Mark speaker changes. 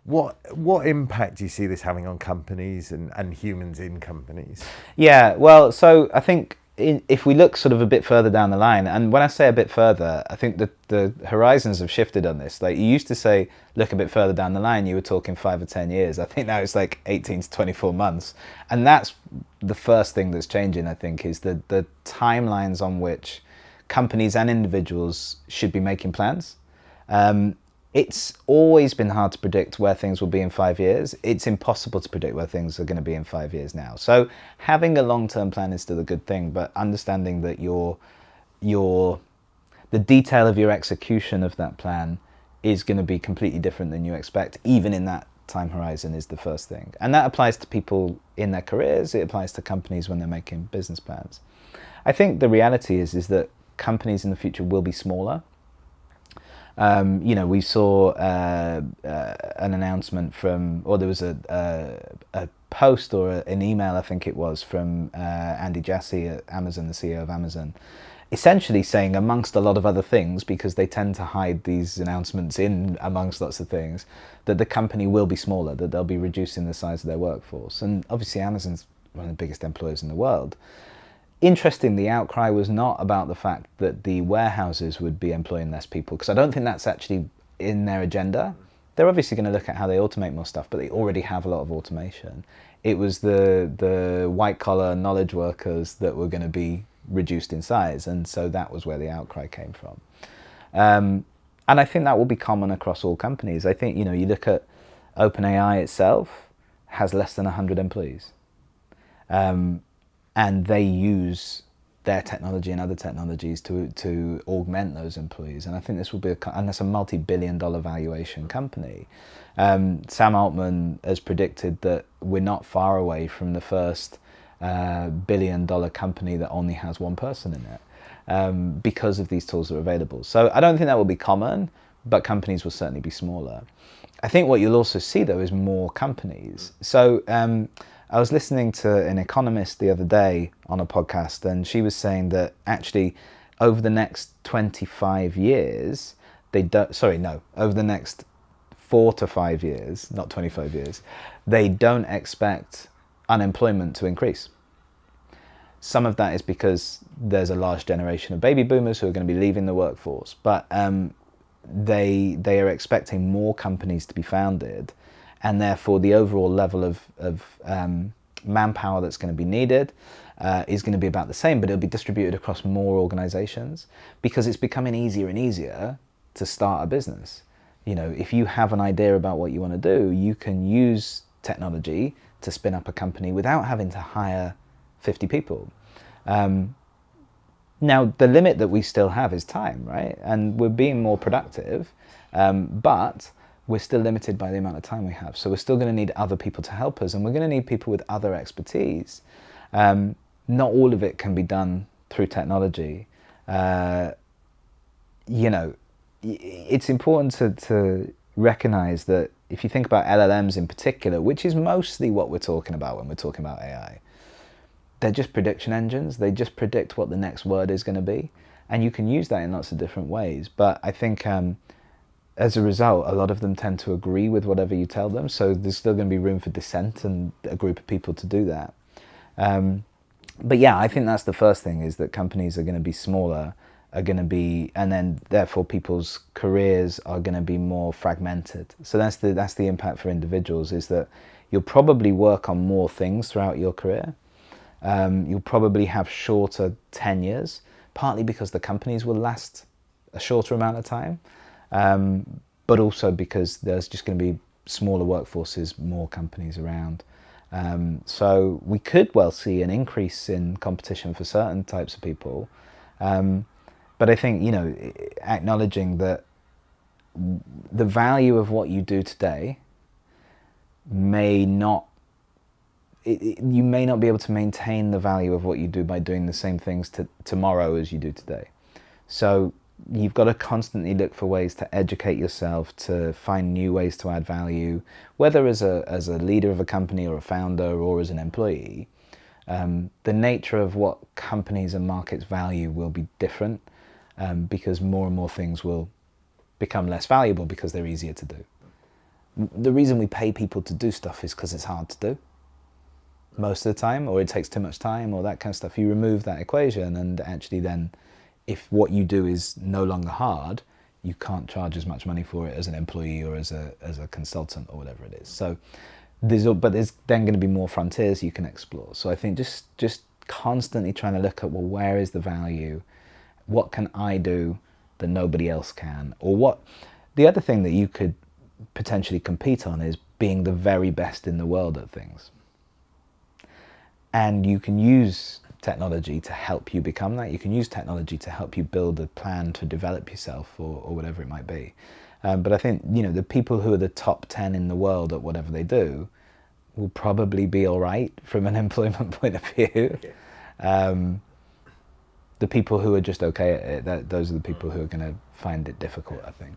Speaker 1: What impact do you see this having on companies and humans in companies?
Speaker 2: Yeah, well, so I think if we look sort of a bit further down the line, and when I say a bit further, I think that the horizons have shifted on this. Like you used to say, look a bit further down the line, you were talking 5 or 10 years. I think now it's like 18 to 24 months. And that's the first thing that's changing, I think, is the timelines on which companies and individuals should be making plans. It's always been hard to predict where things will be in 5 years. It's impossible to predict where things are going to be in 5 years now. So having a long-term plan is still a good thing, but understanding that the detail of your execution of that plan is going to be completely different than you expect, even in that time horizon, is the first thing. And that applies to people in their careers. It applies to companies when they're making business plans. I think the reality is that companies in the future will be smaller. We saw an announcement or there was a post or an email, I think it was, from Andy Jassy at Amazon, the CEO of Amazon, essentially saying, amongst a lot of other things, because they tend to hide these announcements in amongst lots of things, that the company will be smaller, that they'll be reducing the size of their workforce. And obviously Amazon's one of the biggest employers in the world. Interesting, the outcry was not about the fact that the warehouses would be employing less people, because I don't think that's actually in their agenda. They're obviously going to look at how they automate more stuff, but they already have a lot of automation. It was the white-collar knowledge workers that were going to be reduced in size, and so that was where the outcry came from. And I think that will be common across all companies. I think, you look at OpenAI itself, has less than 100 employees. And they use their technology and other technologies to augment those employees. And I think this will be, and that's a multi-billion-dollar valuation company. Sam Altman has predicted that we're not far away from the first billion-dollar company that only has one person in it, because of these tools that are available. So I don't think that will be common, but companies will certainly be smaller. I think what you'll also see, though, is more companies. So I was listening to an economist the other day on a podcast, and she was saying that actually over the next 25 years, over the next 4 to 5 years, not 25 years, they don't expect unemployment to increase. Some of that is because there's a large generation of baby boomers who are going to be leaving the workforce, but they are expecting more companies to be founded, and therefore the overall level of manpower that's going to be needed is going to be about the same, but it'll be distributed across more organizations, because it's becoming easier and easier to start a business. If you have an idea about what you want to do, you can use technology to spin up a company without having to hire 50 people. Now, the limit that we still have is time, right? And we're being more productive, but we're still limited by the amount of time we have. So we're still going to need other people to help us, and we're going to need people with other expertise. Not all of it can be done through technology. It's important to recognize that if you think about LLMs in particular, which is mostly what we're talking about when we're talking about AI, they're just prediction engines. They just predict what the next word is going to be. And you can use that in lots of different ways. But I think as a result, a lot of them tend to agree with whatever you tell them. So there's still going to be room for dissent and a group of people to do that. But yeah, I think that's the first thing, is that companies are going to be smaller, and then therefore people's careers are going to be more fragmented. So that's the impact for individuals, is that you'll probably work on more things throughout your career. You'll probably have shorter tenures, partly because the companies will last a shorter amount of time, but also because there's just going to be smaller workforces, more companies around. So we could well see an increase in competition for certain types of people. But I think, acknowledging that the value of what you do today you may not be able to maintain the value of what you do by doing the same things tomorrow as you do today. So you've got to constantly look for ways to educate yourself, to find new ways to add value, whether as a leader of a company or a founder or as an employee. The nature of what companies and markets value will be different, because more and more things will become less valuable because they're easier to do. the reason we pay people to do stuff is because it's hard to do most of the time, or it takes too much time, or that kind of stuff. You remove that equation, and actually then, if what you do is no longer hard, you can't charge as much money for it as an employee or as a consultant or whatever it is. So there's then going to be more frontiers you can explore. So I think just constantly trying to look at, well, where is the value? What can I do that nobody else can? Or what? The other thing that you could potentially compete on is being the very best in the world at things. And you can use technology to help you become that. You can use technology to help you build a plan to develop yourself, or whatever it might be. But I think, the people who are the top 10 in the world at whatever they do will probably be all right from an employment point of view. The people who are just okay at it, those are the people who are going to find it difficult, I think.